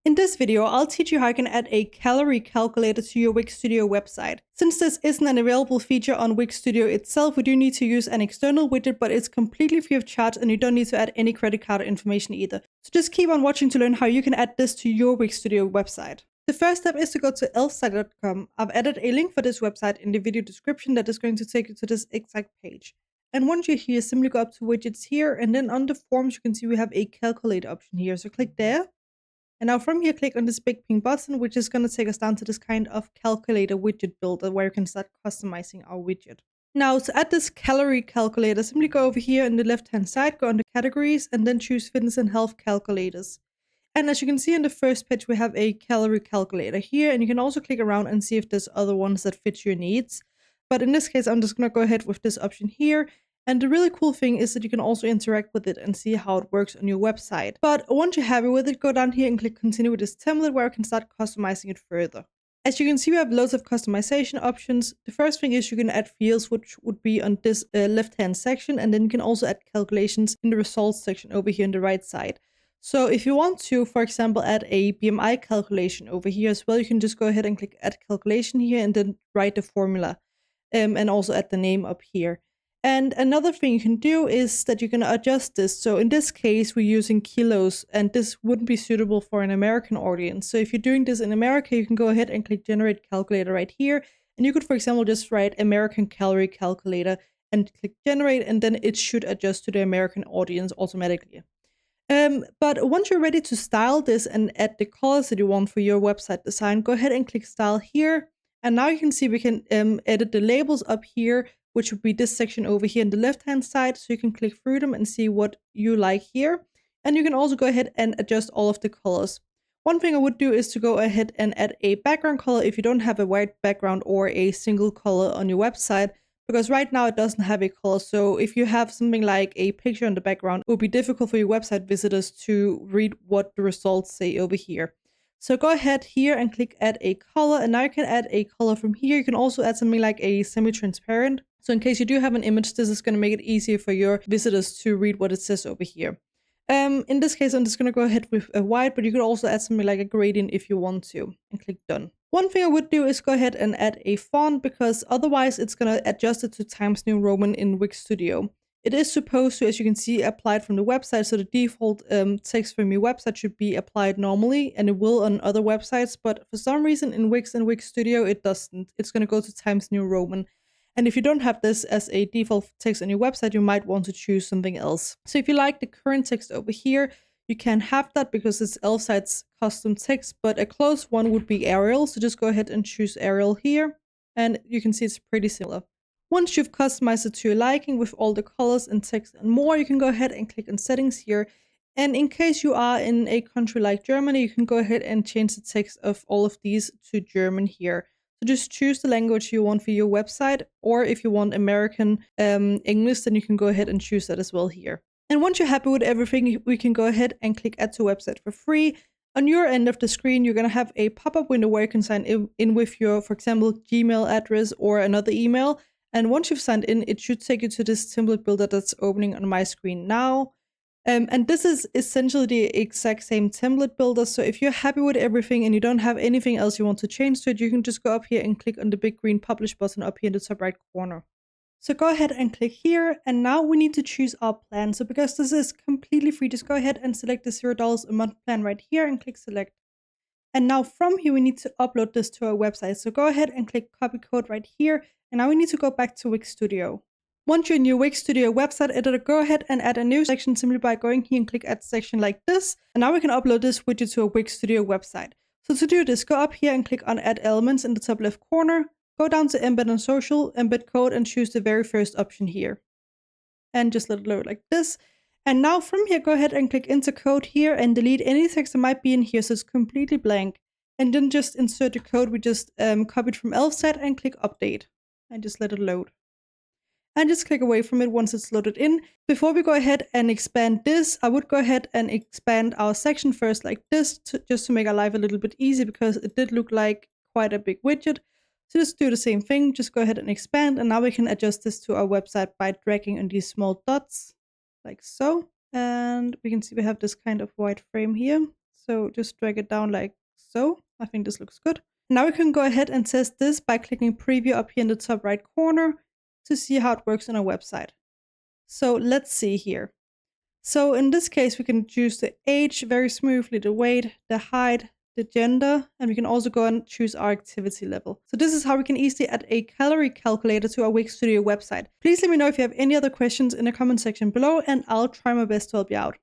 In this video, I'll teach you how you can add a calorie calculator to your Wix Studio website. Since this isn't an available feature on Wix Studio itself, we do need to use an external widget, but it's completely free of charge and you don't need to add any credit card information either. So just keep on watching to learn how you can add this to your Wix Studio website. The first step is to go to elfsite.com. I've added a link for this website in the video description that is going to take you to this exact page. And once you're here, simply go up to widgets here, and then under forms, you can see we have a calculate option here. So click there. And now from here, click on this big pink button, which is going to take us down to this kind of calculator widget builder where you can start customizing our widget. Now to add this calorie calculator, simply go over here on the left-hand side, go under categories, and then choose fitness and health calculators. And as you can see on the first page, we have a calorie calculator here, and you can also click around and see if there's other ones that fit your needs. But in this case, I'm just going to go ahead with this option here. And the really cool thing is that you can also interact with it and see how it works on your website. But once you're happy with it, go down here and click continue with this template where you can start customizing it further. As you can see, we have loads of customization options. The first thing is you can add fields, which would be on this left-hand section. And then you can also add calculations in the results section over here on the right side. So if you want to, for example, add a BMI calculation over here as well, you can just go ahead and click add calculation here and then write the formula and also add the name up here. And another thing you can do is that you can adjust this. So in this case, we're using kilos, and this wouldn't be suitable for an American audience. So if you're doing this in America, you can go ahead and click generate calculator right here. And you could, for example, just write American calorie calculator and click generate, and then it should adjust to the American audience automatically. But once you're ready to style this and add the colors that you want for your website design, go ahead and click style here. And now you can see we can edit the labels up here, which would be this section over here on the left-hand side. So you can click through them and see what you like here. And you can also go ahead and adjust all of the colors. One thing I would do is to go ahead and add a background color if you don't have a white background or a single color on your website, because right now it doesn't have a color. So if you have something like a picture in the background, it would be difficult for your website visitors to read what the results say over here. So go ahead here and click add a color, and now you can add a color from here. You can also add something like a semi-transparent. So in case you do have an image, this is going to make it easier for your visitors to read what it says over here. In this case, I'm just going to go ahead with a white, but you could also add something like a gradient if you want to, and click done. One thing I would do is go ahead and add a font, because otherwise it's going to adjust it to Times New Roman in Wix Studio. It is supposed to, as you can see, applied from the website, so the default text from your website should be applied normally, and it will on other websites, but for some reason in Wix and Wix Studio it doesn't. It's going to go to Times New Roman. And if you don't have this as a default text on your website, you might want to choose something else. So if you like the current text over here, you can have that because it's Elfsite's custom text, but a close one would be Arial. So just go ahead and choose Arial here, and you can see it's pretty similar. Once you've customized it to your liking with all the colors and text and more, you can go ahead and click on settings here. And in case you are in a country like Germany, you can go ahead and change the text of all of these to German here. So just choose the language you want for your website, or if you want American English, then you can go ahead and choose that as well here. And once you're happy with everything, we can go ahead and click add to website for free. On your end of the screen, you're going to have a pop-up window where you can sign in with your, for example, Gmail address or another email. And once you've signed in, it should take you to this template builder that's opening on my screen now. And this is essentially the exact same template builder. So if you're happy with everything and you don't have anything else you want to change to it, you can just go up here and click on the big green publish button up here in the top right corner. So go ahead and click here. And now we need to choose our plan. So because this is completely free, just go ahead and select the $0 a month plan right here and click select. And now from here, we need to upload this to our website. So go ahead and click copy code right here. And now we need to go back to Wix Studio. Once you're in your Wix Studio website editor, go ahead and add a new section simply by going here and click add section like this. And now we can upload this widget to a Wix Studio website. So to do this, go up here and click on add elements in the top left corner. Go down to embed on social, embed code, and choose the very first option here. And just let it load like this. And now from here, go ahead and click enter code here and delete any text that might be in here so it's completely blank. And then just insert the code we just copied from Elfsite and click update. And just let it load. And just click away from it once it's loaded in. Before we go ahead and expand this, I would go ahead and expand our section first like this, just to make our life a little bit easy, because it did look like quite a big widget. So just do the same thing, just go ahead and expand, and now we can adjust this to our website by dragging on these small dots, like so. And we can see we have this kind of white frame here. So just drag it down like so. I think this looks good. Now we can go ahead and test this by clicking preview up here in the top right corner to see how it works on our website. So let's see here. So in this case, we can choose the age very smoothly, the weight, the height, the gender, and we can also go and choose our activity level. So this is how we can easily add a calorie calculator to our Wix Studio website. Please let me know if you have any other questions in the comment section below, and I'll try my best to help you out.